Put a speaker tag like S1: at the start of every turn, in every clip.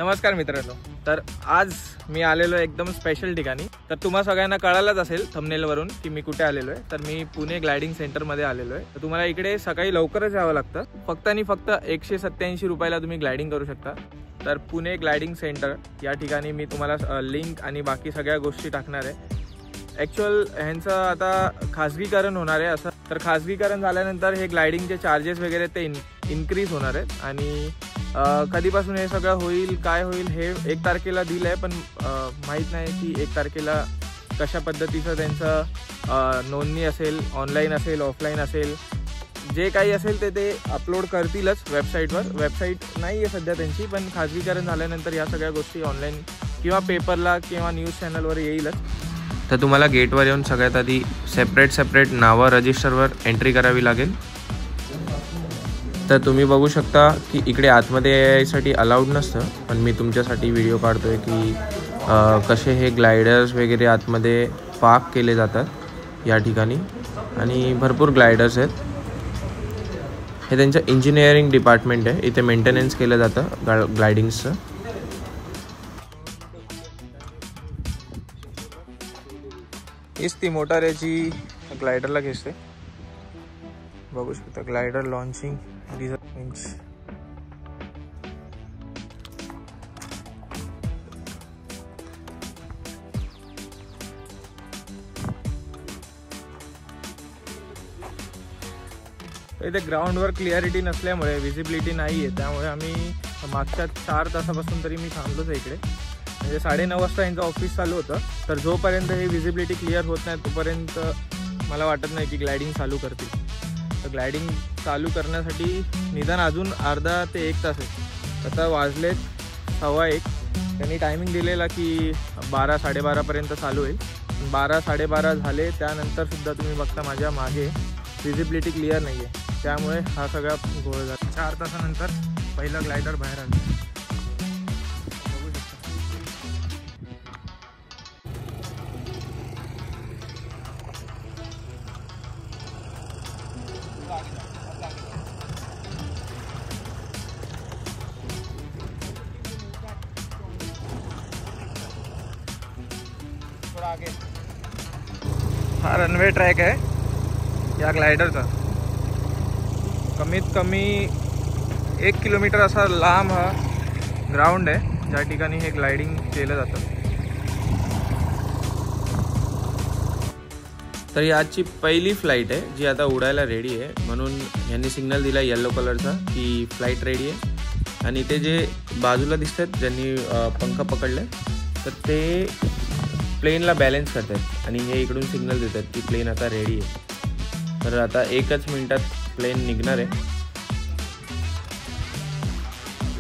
S1: नमस्कार मित्रांनो, तर आज मी आलेलो एकदम स्पेशल ठिकाणी. तर तुम्हा सगळ्यांना कळालंच असेल थंबनेल वरून की मी कुठे आलेलो आहे. तर मी पुणे ग्लायडिंग सेंटर मध्ये आलेलो आहे. तर तुम्हाला इकडे सकाळी लवकरच यावं लागतं. फक्त आणि फक्त 187 रुपयाला तुम्ही ग्लायडिंग करू शकता. तर पुणे ग्लायडिंग सेंटर या ठिकाणी मी तुम्हाला लिंक आणि बाकी सगळ्या गोष्टी टाकणार आहे. ॲक्च्युअल ह्यांचं आता खाजगीकरण होणार आहे असं. तर खाजगीकरण झाल्यानंतर हे ग्लायडिंगचे चार्जेस वगैरे ते इन्क्रीज होणार आहेत. आणि कधीपासून हे सगळं होईल काय होईल हे 1 तारखेला दिलं आहे, पण माहीत नाही की 1 तारखेला कशा पद्धतीचं त्यांचं नोंदणी असेल, ऑनलाईन असेल ऑफलाईन असेल, जे काही असेल ते अपलोड करतीलच वेबसाईटवर. वेबसाईट नाही आहे सध्या त्यांची, पण खाजगीकरण झाल्यानंतर या सगळ्या गोष्टी ऑनलाईन किंवा पेपरला किंवा न्यूज चॅनलवर येईलच.
S2: तर तुम्हाला गेटवर येऊन सगळ्यात आधी सेपरेट नावं रजिस्टरवर एंट्री करावी लागेल. तर तुम्ही बघू शकता की इकडे आतमध्ये यायसाठी अलाउड नसतं, पण मी तुमच्यासाठी व्हिडिओ काढतोय की कसे हे ग्लायडर्स वगैरे आतमध्ये पार्क केले जातात या ठिकाणी. आणि भरपूर ग्लायडर्स आहेत. हे त्यांचं इंजिनिअरिंग डिपार्टमेंट आहे. इथे मेंटेनन्स केलं जातं ग्लायडिंग्सचं.
S1: हीच ती मोटार आहे जी ग्लायडरला खेचते. बघू शकता ग्लायडर लॉन्चिंग इंच. इथे ग्राउंडवर क्लिअरिटी नसल्यामुळे विजिबिलिटी नाही आहे, त्यामुळे आम्ही मागच्या 4 तासापासून तरी मी थांबलोच आहे इकडे. म्हणजे 9:30 वाजता यांचं ऑफिस चालू होतं. तर जोपर्यंत हे विजिबिलिटी क्लिअर होत नाही तोपर्यंत मला वाटत नाही की ग्लायडिंग चालू करतील. तर ग्लायडिंग चालू करण्यासाठी निदान अजून अर्धा ते 1 तास आहे. आता वाजलेत 1:15. त्यांनी टायमिंग दिलेला की 12-12:30पर्यंत चालू होईल. 12-12:30 झाले त्यानंतरसुद्धा तुम्ही बघता माझ्या मागे विजिबिलिटी क्लिअर नाही आहे. त्यामुळे हा सगळा घोळ झाला. 4 तासानंतर पहिलं ग्लायडर बाहेर आलं. हा रनवे ट्रॅक आहे या ग्लायडरचा. कमीत कमी 1 किलोमीटर असा लांब हा ग्राउंड आहे ज्या ठिकाणी हे ग्लायडिंग केलं जातं.
S2: तर ही आजची पहिली फ्लाईट आहे जी आता उडायला रेडी आहे. म्हणून यांनी सिग्नल दिला येलो कलरचा की फ्लाईट रेडी आहे. आणि ते जे बाजूला दिसतात ज्यांनी पंख पकडले तर ते प्लेनला बॅलन्स करतात आणि हे इकडून सिग्नल देतात की प्लेन आता रेडी आहे. तर आता 1च मिनिटात प्लेन निघणार आहे.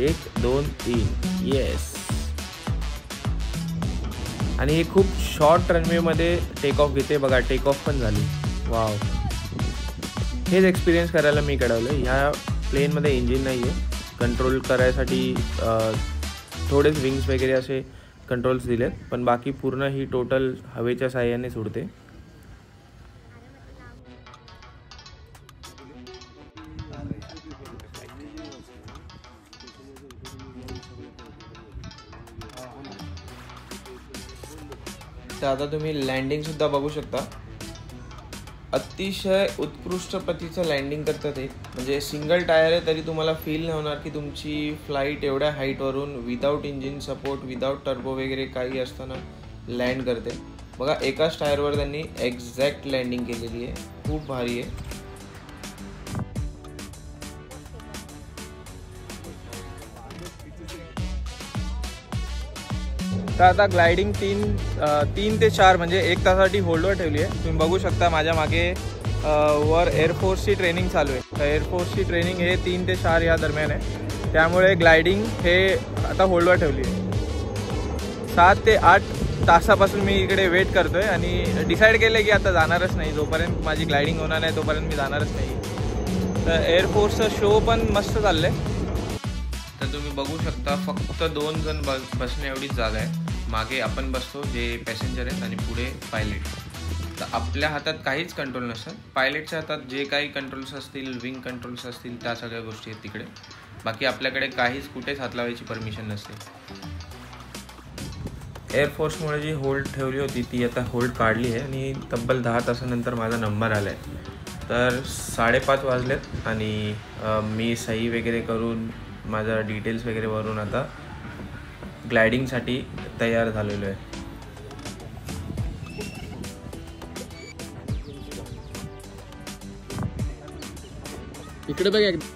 S2: 1 2 3 येस. आणि हे खूप शॉर्ट रनवेमध्ये टेक ऑफ घेते. बघा टेक ऑफ पण झाली. वाव, हेच एक्सपिरियन्स करायला मी कळवलं. ह्या प्लेनमध्ये इंजिन नाही आहे. कंट्रोल करायसाठी थोडेच विंग्स वगैरे असे कंट्रोल्स दिलेत, पण बाकी पूर्ण ही टोटल हवेच्या साह्याने उडते. तर आता तुम्ही लँडिंगसुद्धा बघू शकता. अतिशय उत्कृष्ट पद्धतीचं लँडिंग करतात हे. म्हणजे सिंगल टायर आहे तरी तुम्हाला फील नाही होणार की तुमची फ्लाईट एवढ्या हाईटवरून without engine support, without turbo वगैरे काही असताना लँड करते. बघा एकाच टायरवर त्यांनी एक्झॅक्ट लँडिंग केलेली आहे. खूप भारी आहे.
S1: तर आता ग्लायडिंग 3 ते 4 म्हणजे 1 तासासाठी होल्डवर ठेवली आहे. तुम्ही बघू शकता माझ्या मागे वर एअरफोर्सची ट्रेनिंग चालू आहे. तर एअरफोर्सची ट्रेनिंग हे 3 ते 4 या दरम्यान आहे. त्यामुळे ग्लायडिंग हे आता होल्डवर ठेवली आहे. 7 ते 8 तासापासून मी इकडे वेट करतोय आणि डिसाईड केलं की आता जाणारच नाही, जोपर्यंत माझी ग्लायडिंग होणार नाही तोपर्यंत मी जाणारच नाही. तर एअरफोर्सचा शो पण मस्त चाललंय.
S2: तर तुम्ही बघू शकता फक्त 2 जण बसण्या एवढीच जागा आहे. मागे आपण बसतो जे पॅसेंजर आहेत आणि पुढे पायलट. तर आपल्या हातात काहीच कंट्रोल नसतं. पायलटच्या हातात जे काही कंट्रोल्स असतील, विंग कंट्रोल्स असतील, त्या सगळ्या गोष्टी आहेत तिकडे. बाकी आपल्याकडे काहीच कुठेच हात लावायची परमिशन नसते. एअरफोर्समुळे जी होल्ड ठेवली होती ती आता होल्ड काढली आहे आणि तब्बल 10 तासानंतर माझा नंबर आला आहे. तर 5:30 वाजलेत आणि मी सही वगैरे करून माझा डिटेल्स वगैरे भरून आता ग्लायडिंगसाठी तयार झालेलो आहे.
S1: इकडे बघ एकदा.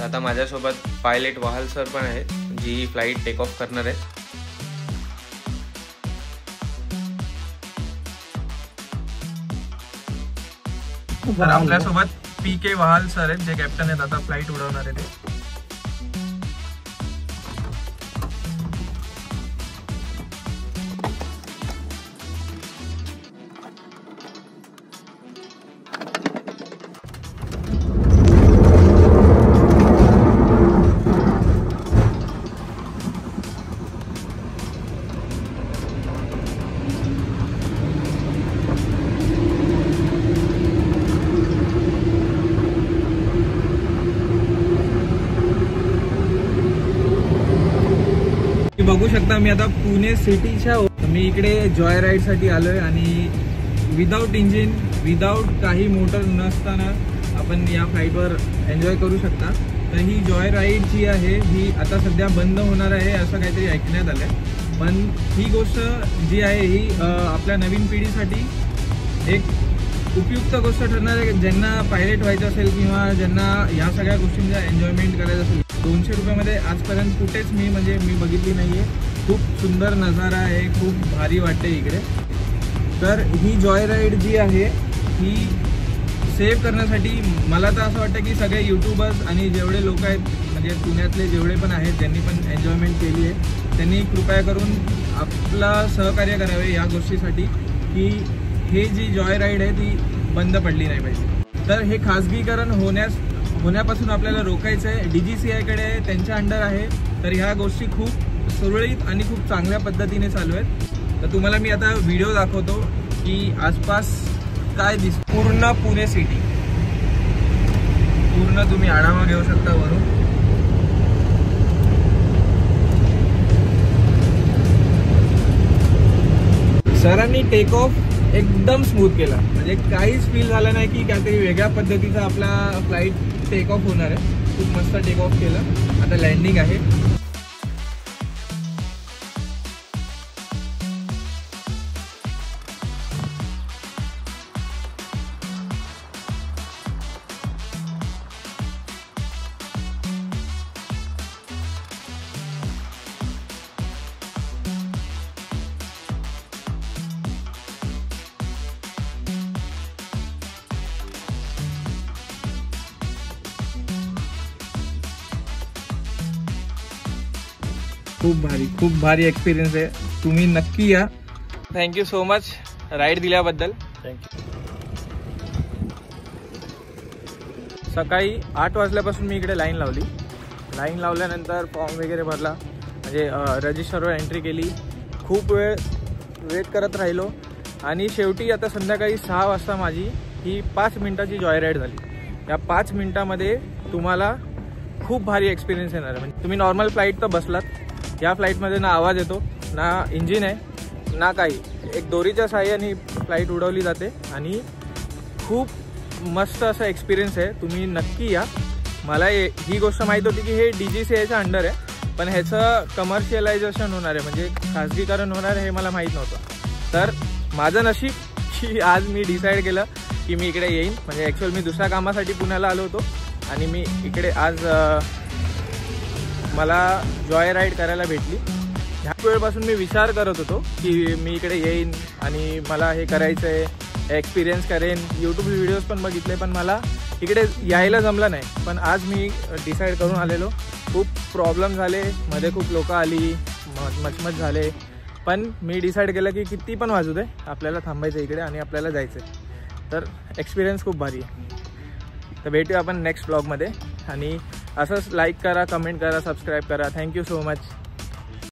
S2: आता माझ्यासोबत पायलट वाहल सर पण आहेत, जी फ्लाईट टेक ऑफ करणार आहेत.
S1: तर आपल्यासोबत PK वाहल सर आहेत, जे कॅप्टन आहेत, आता फ्लाईट उडवणार आहे ते. बघू शकता मी आता पुणे सिटीच्या मी इकडे जॉय राईड साठी आलोय आणि विदाउट इंजिन, विदाउट काही मोटर नसताना आपण या फ्लाईटवर एन्जॉय करू शकता. तर ही जॉय राईड जी आहे ही आता सध्या बंद होणार आहे असं काहीतरी ऐकण्यात आलंय. पण ही गोष्ट जी आहे ही आपल्या नवीन पिढीसाठी एक उपयुक्त गोष्ट ठरणार आहे. ज्यांना पायलट व्हायचं असेल किंवा ज्यांना ह्या सगळ्या गोष्टींचा एन्जॉयमेंट करायचं असेल. 200 रुपयामध्ये आजपर्यंत कुठेच मी बघितली नाहीये. खूप सुंदर नजारा आहे, खूप भारी वाटते इकडे. तर ही जॉय राईड जी आहे ही सेव्ह करण्यासाठी मला तर असं वाटतं की सगळे यूट्यूबर्स आणि जेवढे लोक आहेत, म्हणजे पुण्यातले जेवढे पण आहेत ज्यांनी पण एन्जॉयमेंट केली आहे, त्यांनी कृपया करून आपला सहकार्य करावे या गोष्टीसाठी की हे जी जॉय राईड आहे ती बंद पडली नाही पाहिजे. तर हे खाजगीकरण होण्यापासून आपल्याला रोखायचं आहे. DGCAकडे त्यांच्या अंडर आहे. तर ह्या गोष्टी खूप सुरळीत आणि खूप चांगल्या पद्धतीने चालू आहेत. तर तुम्हाला मी आता व्हिडिओ दाखवतो की आसपास काय दिसतं. पूर्ण पुणे सिटी पूर्ण तुम्ही आढावा घेऊ शकता वरून. सरांनी टेक ऑफ एकदम स्मूथ केला, म्हणजे काहीच फील झालं नाही की काहीतरी वेगळ्या पद्धतीचा आपला फ्लाईट टेक ऑफ होणार आहे. खूप मस्त टेक ऑफ केलं. आता लँडिंग आहे. खूप भारी एक्सपिरियन्स आहे. तुम्ही नक्की या. थँक्यू सो मच राईड दिल्याबद्दल. थँक्यू. सकाळी 8 वाजल्यापासून मी इकडे लाईन लावल्यानंतर फॉर्म वगैरे भरला, म्हणजे रजिस्टरवर एंट्री केली. खूप वेळ वेट करत राहिलो आणि शेवटी आता संध्याकाळी 6 वाजता माझी ही 5 मिनिटाची जॉय राईड झाली. या 5 मिनिटामध्ये तुम्हाला खूप भारी एक्सपिरियन्स येणार आहे. म्हणजे तुम्ही नॉर्मल फ्लाईट तर बसलात, या फ्लाईटमध्ये ना आवाज येतो, ना इंजिन आहे, ना काही. एक दोरीच्या साहाय्याने फ्लाईट उडवली जाते आणि खूप मस्त असा एक्सपिरियन्स आहे. तुम्ही नक्की या. मला ही गोष्ट माहीत होती की हे DGCAच्या अंडर आहे, पण ह्याचं कमर्शियलायझेशन होणार आहे, म्हणजे खाजगीकरण होणार आहे हे मला माहीत नव्हतं. तर माझं नशीब की आज मी डिसाईड केलं की मी इकडे येईन. म्हणजे ॲक्च्युअल मी दुसऱ्या कामासाठी पुण्याला आलो होतो आणि मी इकडे आज मला जॉय राईड करायला भेटली. ह्या वेळपासून मी विचार करत होतो की मी इकडे येईन आणि मला हे करायचं आहे, एक्सपिरियन्स करेन. यूट्यूब व्हिडिओज पण बघितले पण मला इकडे यायला जमलं नाही. पण आज मी डिसाईड करून आलेलो. खूप प्रॉब्लेम झाले, मध्ये खूप लोकं आली, मचमच झाले, पण मी डिसाईड केलं की किती पण वाजू दे आपल्याला थांबायचं इकडे आणि आपल्याला जायचं आहे. तर एक्सपिरियन्स खूप भारी आहे. तर भेटूया आपण नेक्स्ट ब्लॉगमध्ये आणि असंच लाईक करा, कमेंट करा, सबस्क्राईब करा. Thank you so much.